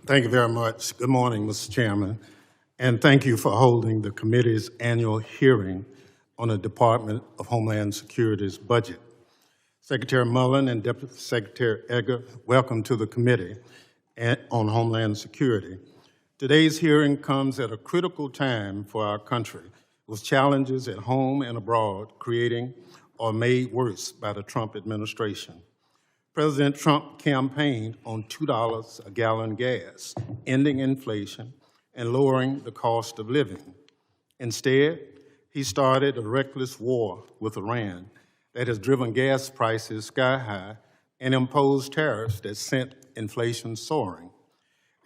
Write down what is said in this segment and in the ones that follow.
Thank you very much. Good morning, Mr. Chairman, and thank you for holding the committee's annual hearing on the Department of Homeland Security's budget. Secretary Mullin and Deputy Secretary Egger, welcome to the committee on Homeland Security. Today's hearing comes at a critical time for our country, with challenges at home and abroad creating or made worse by the Trump administration. President Trump campaigned on $2 a gallon gas, ending inflation and lowering the cost of living. Instead, he started a reckless war with Iran that has driven gas prices sky high and imposed tariffs that sent inflation soaring.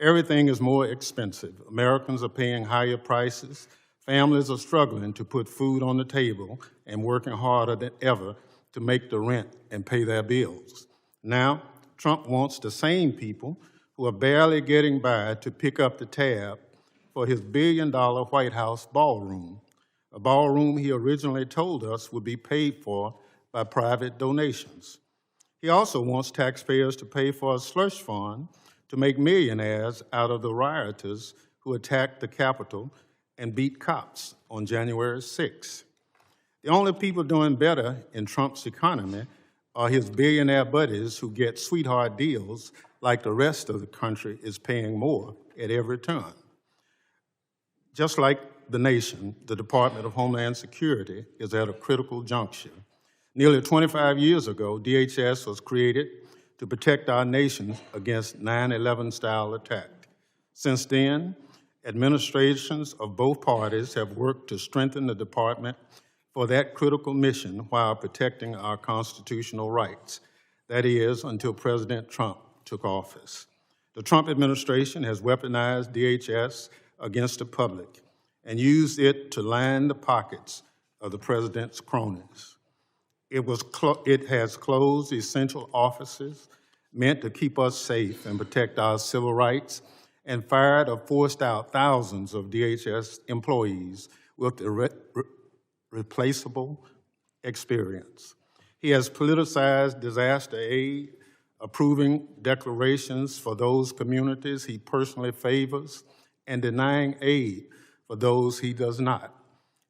Everything is more expensive. Americans are paying higher prices. Families are struggling to put food on the table and working harder than ever to make the rent and pay their bills. Now, Trump wants the same people who are barely getting by to pick up the tab for his billion-dollar White House ballroom, a ballroom he originally told us would be paid for by private donations. He also wants taxpayers to pay for a slush fund to make millionaires out of the rioters who attacked the Capitol and beat cops on January 6th. The only people doing better in Trump's economy are his billionaire buddies who get sweetheart deals like the rest of the country is paying more at every turn. Just like the nation, the Department of Homeland Security is at a critical juncture. Nearly 25 years ago, DHS was created to protect our nation against 9/11-style attack. Since then, administrations of both parties have worked to strengthen the department for that critical mission while protecting our constitutional rights. That is, until President Trump took office. The Trump administration has weaponized DHS against the public and used it to line the pockets of the president's cronies. It has closed essential offices meant to keep us safe and protect our civil rights, and fired or forced out thousands of DHS employees with replaceable experience. He has politicized disaster aid, approving declarations for those communities he personally favors and denying aid for those he does not.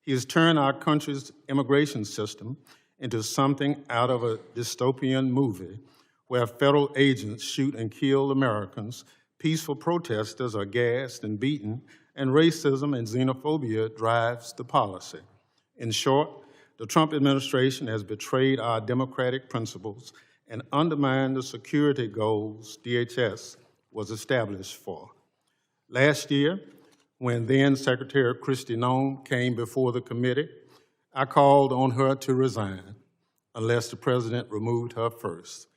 He has turned our country's immigration system into something out of a dystopian movie where federal agents shoot and kill Americans, peaceful protesters are gassed and beaten, and racism and xenophobia drives the policy. In short, the Trump administration has betrayed our democratic principles and undermined the security goals DHS was established for. Last year, when then Secretary Kristi Noem came before the committee, I called on her to resign unless the president removed her first.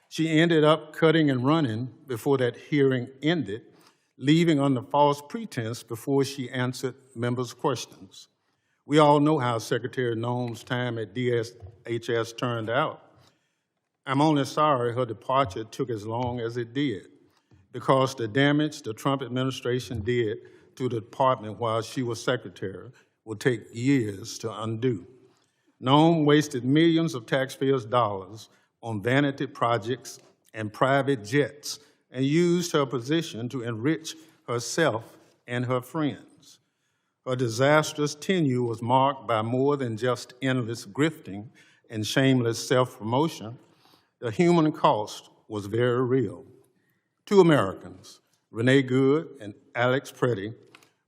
She ended up cutting and running before that hearing ended, leaving under false pretense before she answered members' questions. We all know how Secretary Noem's time at DHS turned out. I'm only sorry her departure took as long as it did, because the damage the Trump administration did to the department while she was secretary will take years to undo. Noem wasted millions of taxpayers' dollars on vanity projects and private jets and used her position to enrich herself and her friends. Her disastrous tenure was marked by more than just endless grifting and shameless self-promotion. The human cost was very real. Two Americans, Renee Good and Alex Preddy,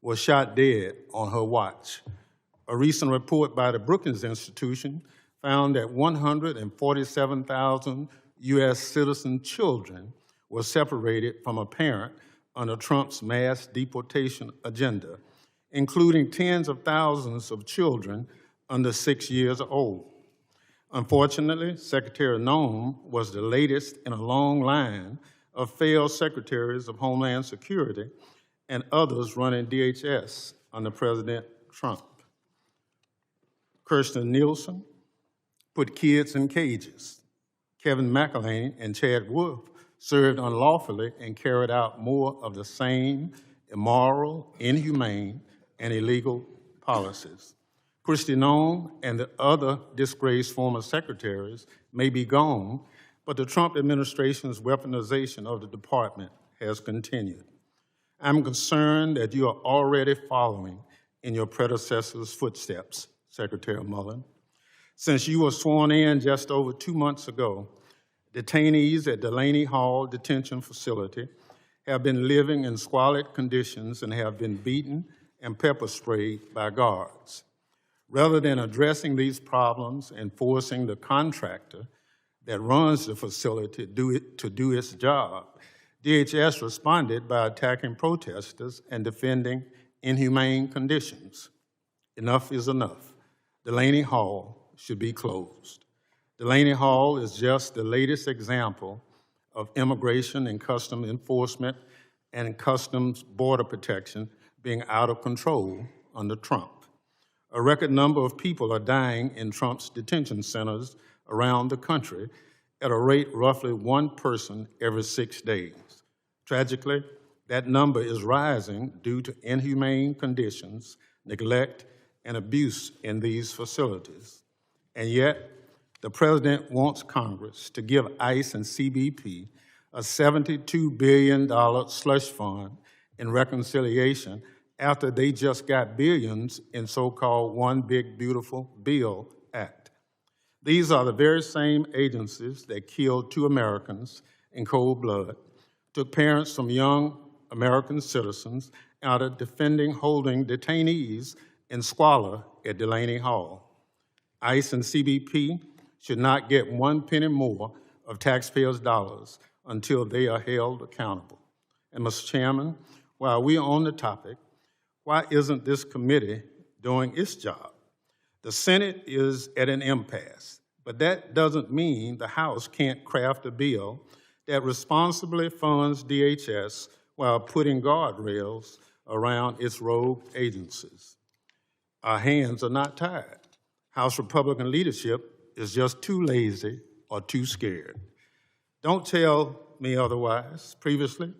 were shot dead on her watch. A recent report by the Brookings Institution found that 147,000 U.S. citizen children were separated from a parent under Trump's mass deportation agenda, including tens of thousands of children under 6 years old. Unfortunately, Secretary Noem was the latest in a long line of failed secretaries of Homeland Security and others running DHS under President Trump. Kirstjen Nielsen put kids in cages. Kevin McAleenan and Chad Wolf served unlawfully and carried out more of the same immoral, inhumane, and illegal policies. Kristi Noem and the other disgraced former secretaries may be gone, but the Trump administration's weaponization of the department has continued. I'm concerned that you are already following in your predecessor's footsteps, Secretary Mullin. Since you were sworn in just over 2 months ago, detainees at Delaney Hall Detention Facility have been living in squalid conditions and have been beaten and pepper sprayed by guards. Rather than addressing these problems and forcing the contractor that runs the facility to do its job, DHS responded by attacking protesters and defending inhumane conditions. Enough is enough. Delaney Hall should be closed. Delaney Hall is just the latest example of immigration and customs enforcement and customs border protection being out of control under Trump. A record number of people are dying in Trump's detention centers around the country at a rate roughly 1 person every 6 days. Tragically, that number is rising due to inhumane conditions, neglect, and abuse in these facilities. And yet, the President wants Congress to give ICE and CBP a $72 billion slush fund in reconciliation after they just got billions in so-called One Big Beautiful Bill Act. These are the very same agencies that killed 2 Americans in cold blood, took parents from young American citizens out of defending holding detainees in squalor at Delaney Hall. ICE and CBP should not get 1 penny more of taxpayers' dollars until they are held accountable. And Mr. Chairman, while we are on the topic, why isn't this committee doing its job? The Senate is at an impasse, but that doesn't mean the House can't craft a bill that responsibly funds DHS while putting guardrails around its rogue agencies. Our hands are not tied. House Republican leadership is just too lazy or too scared. Don't tell me otherwise. Previously,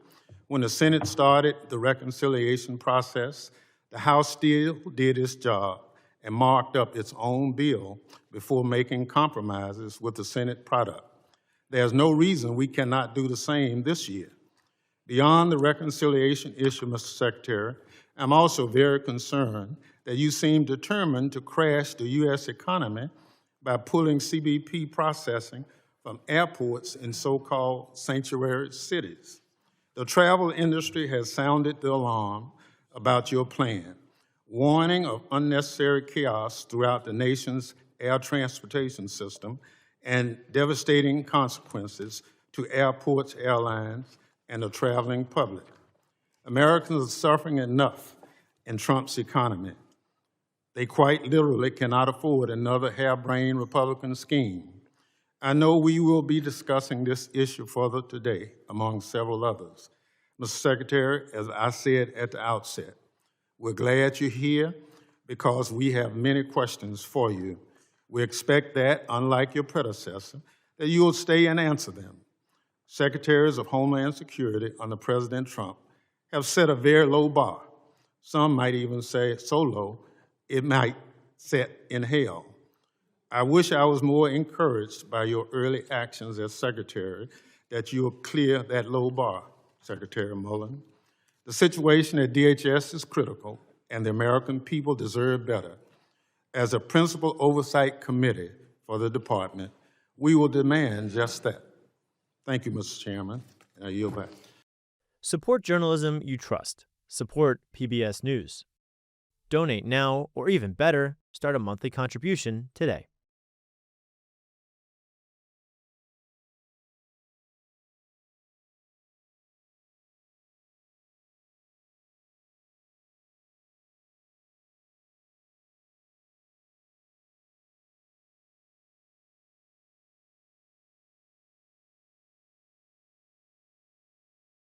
when the Senate started the reconciliation process, the House still did its job and marked up its own bill before making compromises with the Senate product. There's no reason we cannot do the same this year. Beyond the reconciliation issue, Mr. Secretary, I'm also very concerned that you seem determined to crash the U.S. economy by pulling CBP processing from airports in so-called sanctuary cities. The travel industry has sounded the alarm about your plan, warning of unnecessary chaos throughout the nation's air transportation system and devastating consequences to airports, airlines, and the traveling public. Americans are suffering enough in Trump's economy. They quite literally cannot afford another harebrained Republican scheme. I know we will be discussing this issue further today, among several others. Mr. Secretary, as I said at the outset, we're glad you're here because we have many questions for you. We expect that, unlike your predecessor, that you will stay and answer them. Secretaries of Homeland Security under President Trump have set a very low bar. Some might even say so low, it might set in hell. I wish I was more encouraged by your early actions as Secretary that you'll clear that low bar, Secretary Mullin. The situation at DHS is critical, and the American people deserve better. As a principal oversight committee for the department, we will demand just that. Thank you, Mr. Chairman, and I yield back. Support journalism you trust. Support PBS News. Donate now, or even better, start a monthly contribution today.